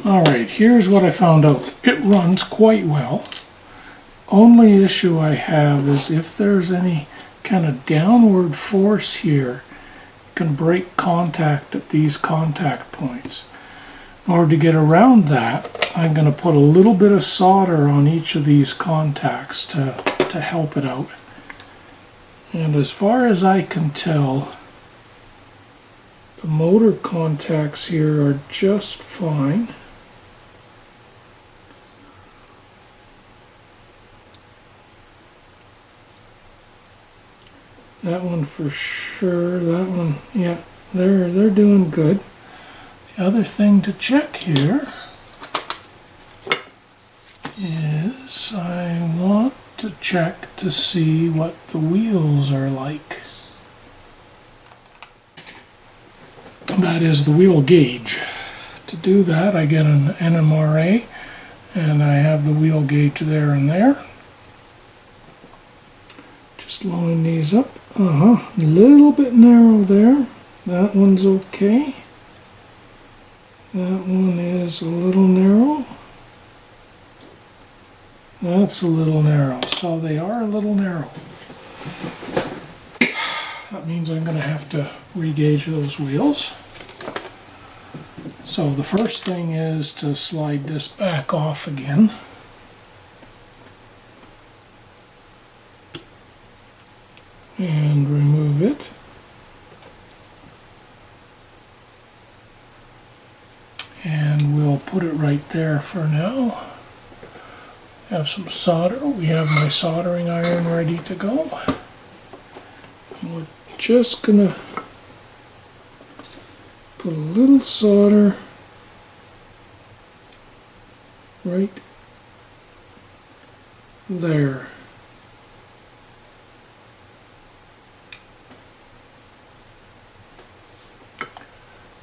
Alright, here's what I found out. It runs quite well. Only issue I have is if there's any kind of downward force here, it can break contact at these contact points. In order to get around that, I'm going to put a little bit of solder on each of these contacts to help it out. And as far as I can tell, the motor contacts here are just fine. That one for sure, that one, yeah, they're doing good. The other thing to check here is I want to check to see what the wheels are like. That is the wheel gauge. To do that, I get an NMRA and I have the wheel gauge there and there. Just line these up. A little bit narrow there. That one's okay. That one is a little narrow. That's a little narrow. So they are a little narrow. That means I'm going to have to re-gauge those wheels. So the first thing is to slide this back off again. And remove it. And we'll put it right there for now. Have some solder. We have my soldering iron ready to go. We're just gonna put a little solder right there.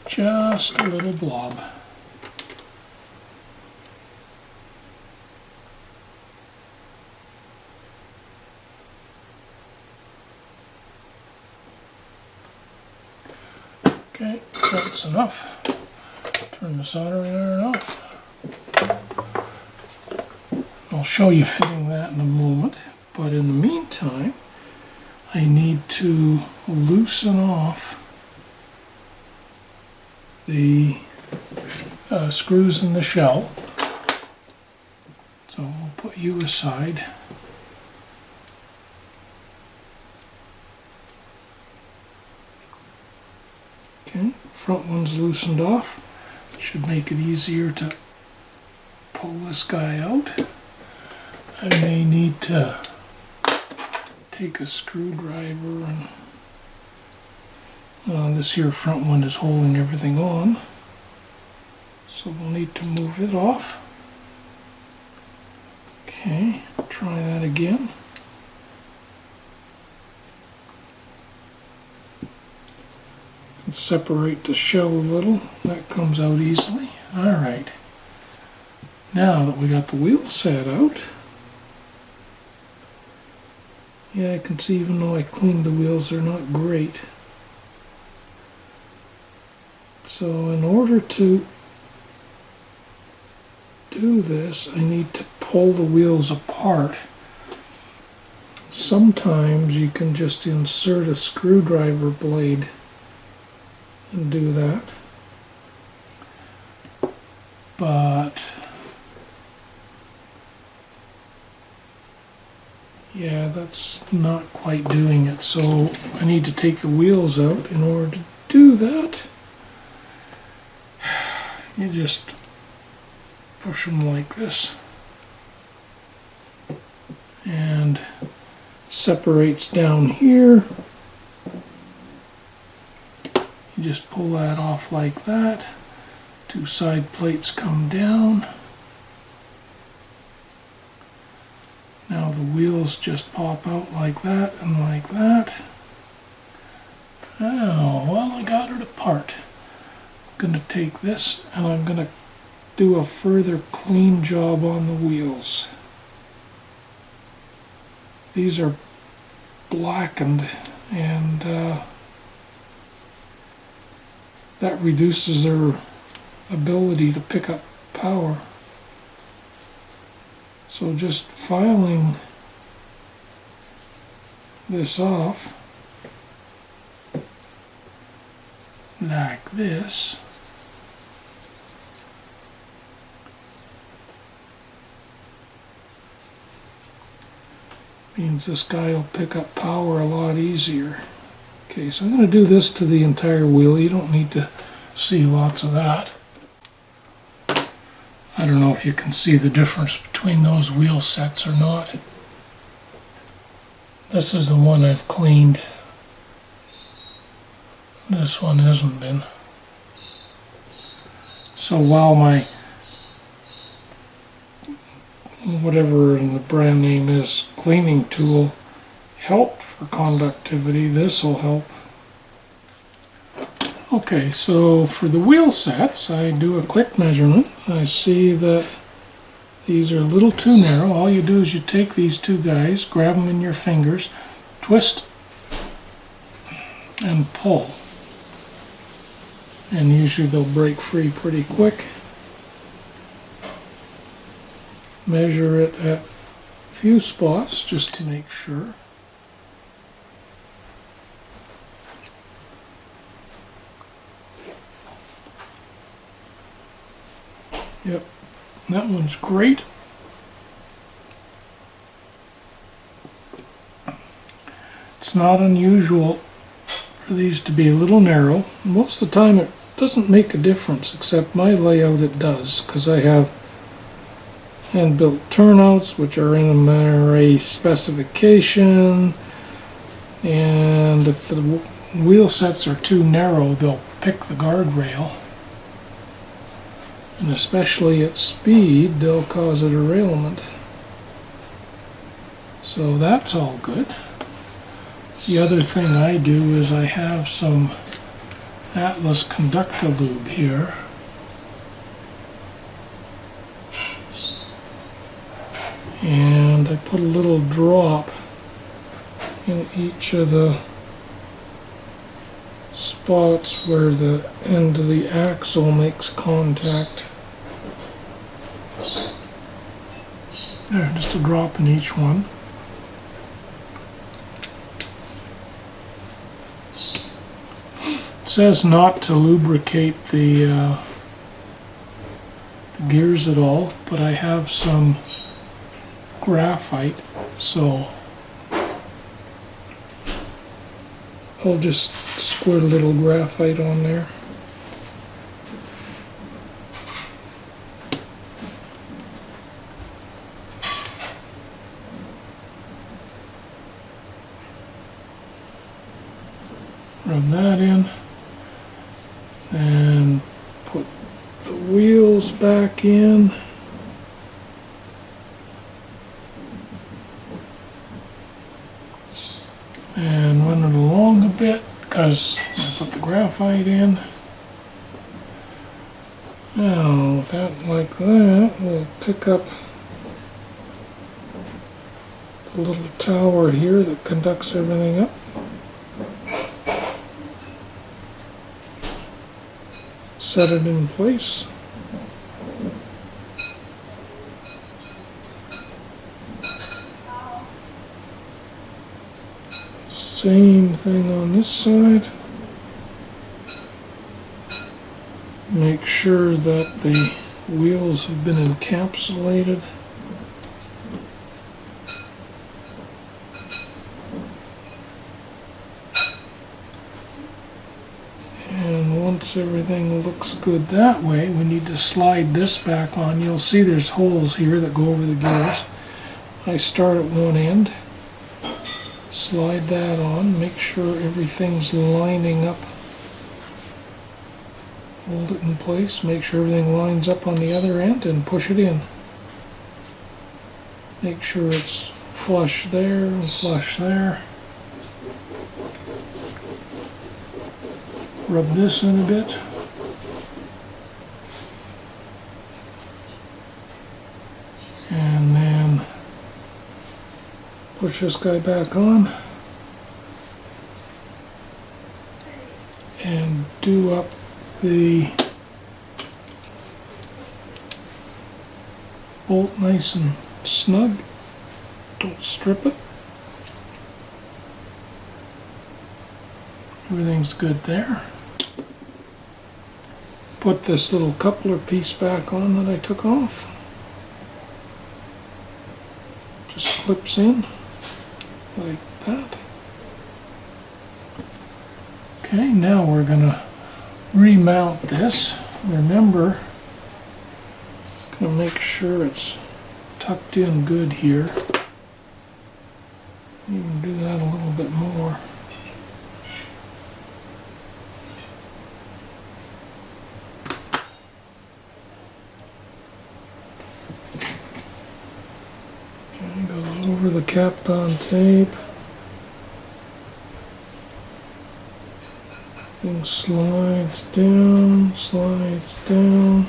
Just a little blob. Okay, that's enough. Turn the soldering iron off. I'll show you fitting that in a moment, but in the meantime, I need to loosen off the screws in the shell. So we'll put you aside. Okay, front one's loosened off. Should make it easier to pull this guy out. I may need to take a screwdriver and this here front one is holding everything on. So we'll need to move it off. Okay, try that again. Separate the shell a little. That comes out easily. Alright. Now that we got the wheels set out, yeah, I can see even though I cleaned the wheels, they're not great. So in order to do this, I need to pull the wheels apart. Sometimes you can just insert a screwdriver blade and do that. But yeah, that's not quite doing it. So I need to take the wheels out. In order to do that, you just push them like this and separates down here. You just pull that off like that. Two side plates come down. Now the wheels just pop out like that and like that. Oh, well, I got it apart. I'm going to take this and I'm going to do a further clean job on the wheels. These are blackened and that reduces their ability to pick up power. So just filing this off like this, means this guy will pick up power a lot easier. Okay, so I'm going to do this to the entire wheel. You don't need to see lots of that. I don't know if you can see the difference between those wheel sets or not. This is the one I've cleaned. This one hasn't been. So while my whatever the brand name is cleaning tool helped for conductivity, this will help. Okay, so for the wheel sets, I do a quick measurement. I see that these are a little too narrow. All you do is you take these two guys, grab them in your fingers, twist and pull. And usually they'll break free pretty quick. Measure it at a few spots just to make sure. Yep, that one's great. It's not unusual for these to be a little narrow. Most of the time it doesn't make a difference, except my layout it does, because I have hand-built turnouts which are in a MRA specification, and if the wheel sets are too narrow they'll pick the guardrail. And especially at speed, they'll cause a derailment. So that's all good. The other thing I do is I have some Atlas Conducta-Lube here. And I put a little drop in each of the spots where the end of the axle makes contact. There, just a drop in each one. It says not to lubricate the gears at all, but I have some graphite, so I'll just squirt a little graphite on there. Rub that in and put the wheels back in. And run it along a bit because I put the graphite in. Now, with that like that, we'll pick up the little tower here that conducts everything up. Set it in place. Same thing on this side. Make sure that the wheels have been encapsulated. And once everything looks good that way, we need to slide this back on. You'll see there's holes here that go over the gears. I start at one end. Slide that on, make sure everything's lining up. Hold it in place, make sure everything lines up on the other end and push it in. Make sure it's flush there and flush there. Rub this in a bit. And then push this guy back on and do up the bolt nice and snug. Don't strip it. Everything's good there. Put this little coupler piece back on that I took off. Just clips in like that. Okay, now we're gonna remount this. Remember, gonna make sure it's tucked in good here. You can do that a little bit more. Okay, goes over the Kapton tape. Thing slides down, slides down.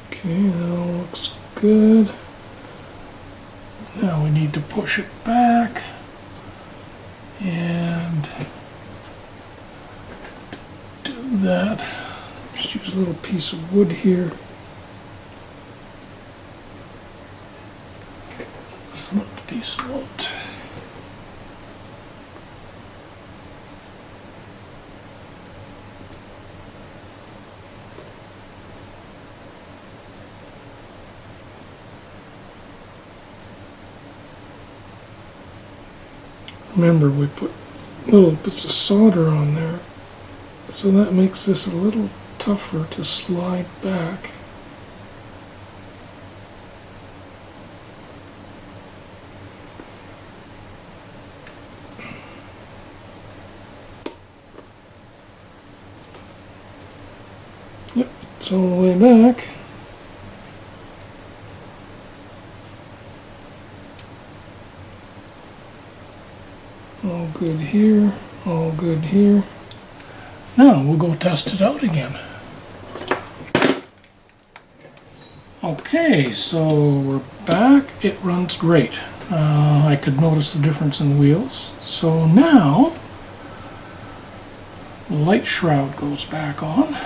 Okay, that all looks good. Now we need to push it back and do that. Just use a little piece of wood here. Slip piece of wood. Remember, we put little bits of solder on there, so that makes this a little tougher to slide back. Yep, it's all the way back. All good here, all good here. Now we'll go test it out again. Okay, so we're back. It runs great. I could notice the difference in the wheels. So now the light shroud goes back on.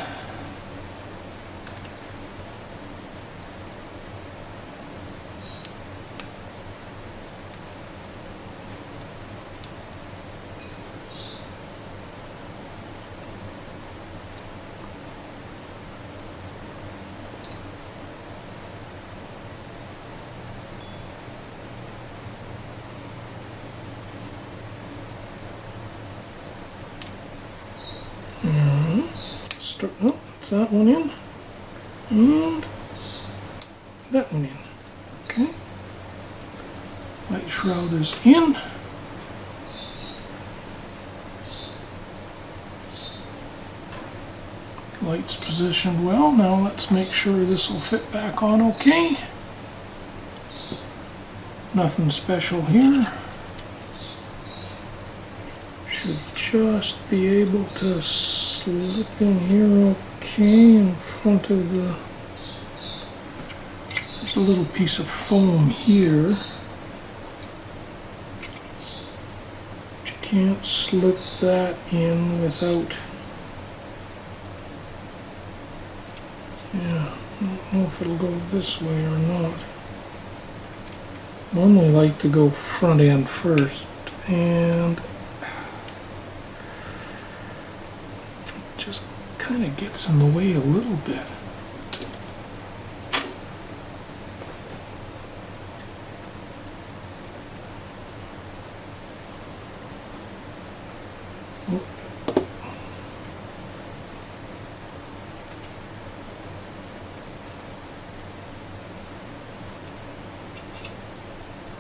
No, it's that one in, and that one in. Okay, light shroud is in. Light's positioned well. Now let's make sure this will fit back on okay. Nothing special here. Should just be able to slip in here okay in front of the... There's a little piece of foam here. But you can't slip that in without... Yeah, I don't know if it'll go this way or not. Normally like to go front end first, and just kind of gets in the way a little bit.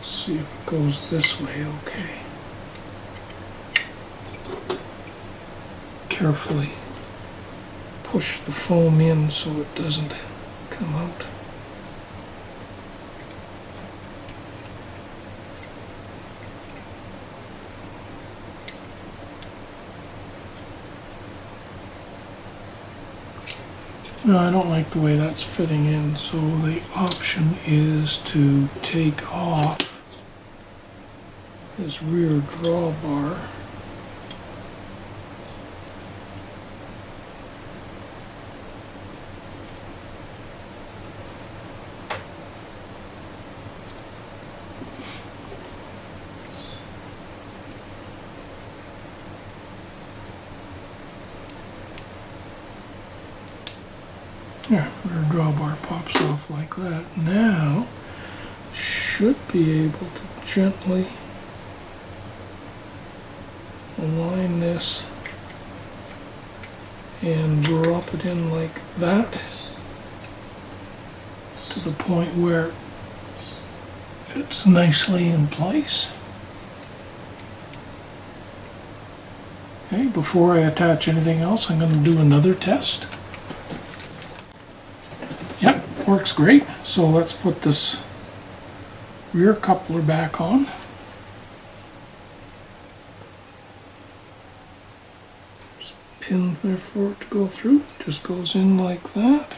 See if it goes this way okay. Carefully push the foam in so it doesn't come out. No, I don't like the way that's fitting in, so the option is to take off this rear drawbar. There, our drawbar pops off like that. Now, should be able to gently align this and drop it in like that to the point where it's nicely in place. Okay, before I attach anything else, I'm going to do another test. Yep, works great. So let's put this rear coupler back on. There's a pin there for it to go through. Just goes in like that.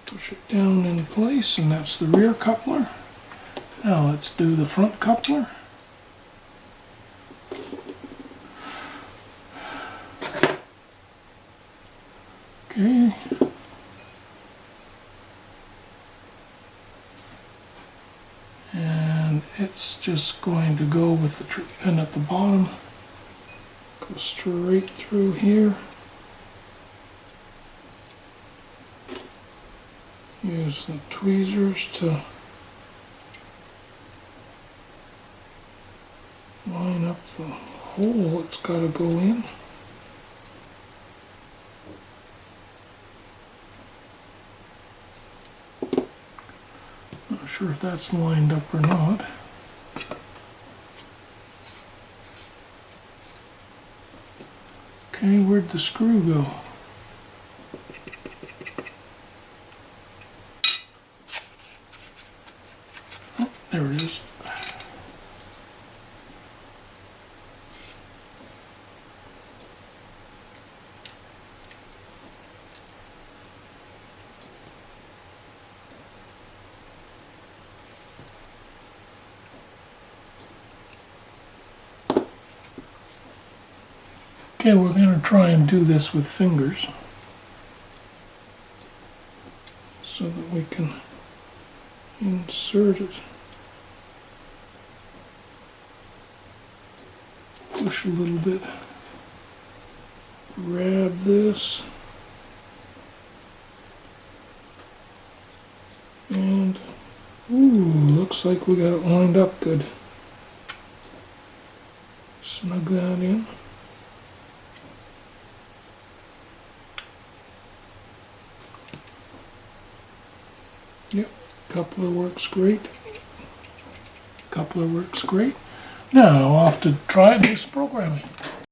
Push it down in place, and that's the rear coupler. Now let's do the front coupler. Okay. And it's just going to go with the pin at the bottom. Go straight through here. Use the tweezers to line up the hole it's got to go in. Not sure if that's lined up or not. Okay, where'd the screw go? Oh, there it is. Okay, we're going to try and do this with fingers so that we can insert it. Push a little bit. Grab this. And, ooh, looks like we got it lined up good. Snug that in. Yep, coupler works great. Coupler works great. Now off to try this programming.